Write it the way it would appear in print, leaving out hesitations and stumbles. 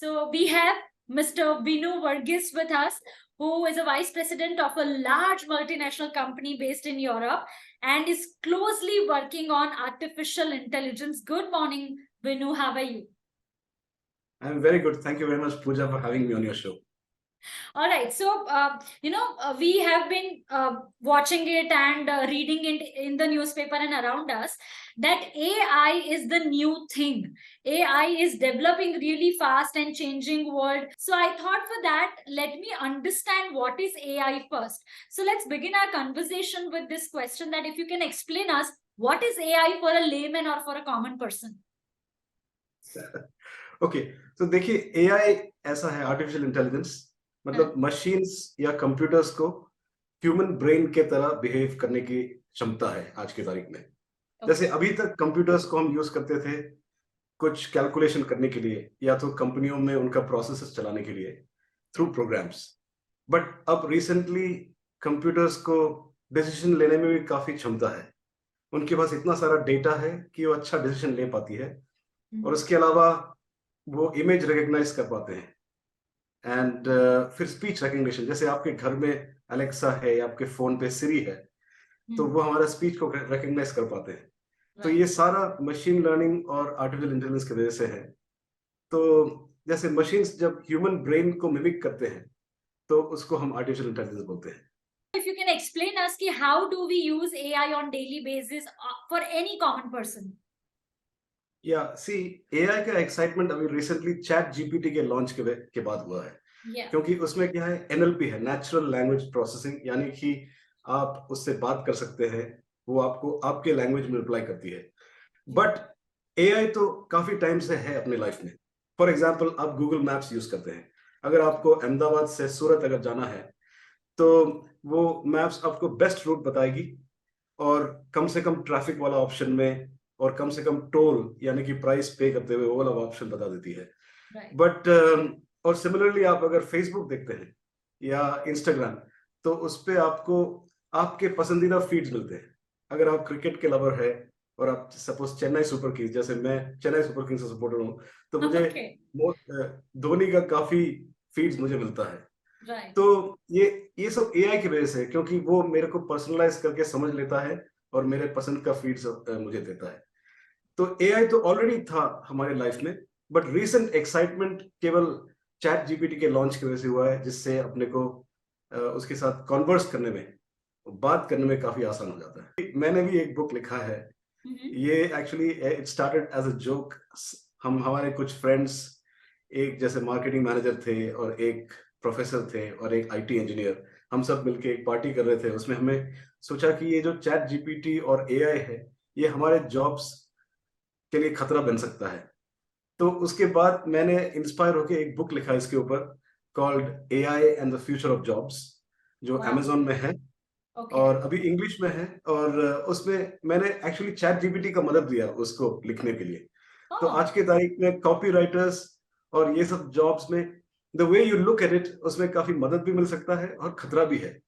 So we have Mr. Vinu Varghese with us, who is a vice president of a large multinational company based in Europe and is closely working on artificial intelligence. Good morning, Vinu. How are you? I'm very good. Thank you very much, Pooja, for having me on your show. All right. So, we have been watching it and reading it in the newspaper and around us that AI is the new thing. AI is developing really fast and changing world. So I thought for that, let me understand what is AI first. So let's begin our conversation with this question that if you can explain us what is AI for a layman or for a common person? Okay तो देखिए AI ऐसा है artificial intelligence मतलब machines या computers को human brain के तरह behave करने की क्षमता है आज की तारीख में। जैसे अभी तक कंप्यूटर्स को हम यूज करते थे कुछ कैलकुलेशन करने के लिए या तो कंपनियों में उनका प्रोसेसेस चलाने के लिए थ्रू प्रोग्राम्स, बट अब रिसेंटली कंप्यूटर्स को डिसीजन लेने में भी काफी क्षमता है। उनके पास इतना सारा डेटा है कि वो अच्छा डिसीजन ले पाती है और उसके अलावा वो इमेज रिकग्नाइज कर पाते हैं एंड फिर स्पीच रिकग्निशन, जैसे आपके घर में अलेक्सा है या आपके फोन पे सिरी है तो वो हमारा स्पीच को रिकग्नाइज कर पाते हैं। तो ये सारा मशीन लर्निंग और आर्टिफिशियल इंटेलिजेंस की वजह से है। तो जैसे मशीन्स जब ह्यूमन ब्रेन को मिमिक करते हैं तो उसको हम आर्टिफिशियल इंटेलिजेंस बोलते हैं। If you can explain us ki how do we use AI on daily basis for any common person? या सी एआई का एक्साइटमेंट अभी रिसेंटली चैट जीपीटी के लॉन्च के बाद हुआ है। क्योंकि उसमें क्या है, एनएलपी है, नेचुरल लैंग्वेज प्रोसेसिंग, यानी कि आप उससे बात कर सकते हैं, वो आपको आपके लैंग्वेज में रिप्लाई करती है। बट एआई तो काफी टाइम से है अपने लाइफ में। फॉर एग्जाम्पल आप गूगल मैप्स यूज करते हैं, अगर आपको अहमदाबाद से सूरत अगर जाना है तो वो मैप्स आपको बेस्ट रूट बताएगी और कम से कम ट्रैफिक वाला ऑप्शन में और कम से कम टोल यानी कि प्राइस पे करते हुए वो वाला ऑप्शन बता देती है। बट और सिमिलरली आप अगर फेसबुक देखते हैं या इंस्टाग्राम तो उस पे आपको आपके पसंदीदा फीड्स मिलते हैं। अगर आप क्रिकेट के लवर है और आप सपोज चेन्नई सुपर किंग्स, जैसे मैं चेन्नई सुपर किंग्स का सपोर्टर हूँ, तो मुझे धोनी का काफी फीड्स मुझे मिलता है। तो ये सब एआई की वजह से, क्योंकि वो मेरे को पर्सनलाइज करके समझ लेता है और मेरे पसंद का फीड्स मुझे देता है। तो एआई तो ऑलरेडी था हमारे लाइफ में, बट रीसेंट एक्साइटमेंट केवल चैट जीपीटी के लॉन्च की वजह से हुआ है, जिससे अपने को उसके साथ कॉन्वर्स करने में, बात करने में काफी आसान हो जाता है। मैंने भी एक बुक लिखा है, ये actually it started as a joke. हम हमारे कुछ फ्रेंड्स, एक जैसे मार्केटिंग मैनेजर थे और एक प्रोफेसर थे और एक आईटी इंजीनियर, हम सब मिलके एक पार्टी कर रहे थे। उसमें हमें सोचा कि ये जो चैट जीपीटी और एआई है ये हमारे जॉब्स के लिए खतरा बन सकता है। तो उसके बाद मैंने इंस्पायर होकर एक बुक लिखा इसके ऊपर, called AI and the future of jobs, जो अमेजोन में है और अभी इंग्लिश में है। और उसमें मैंने एक्चुअली चैट जीपीटी का मदद लिया उसको लिखने के लिए। तो आज की तारीख में कॉपी राइटर्स और ये सब जॉब्स में the way you look at it, उसमें काफी मदद भी मिल सकता है और खतरा भी है।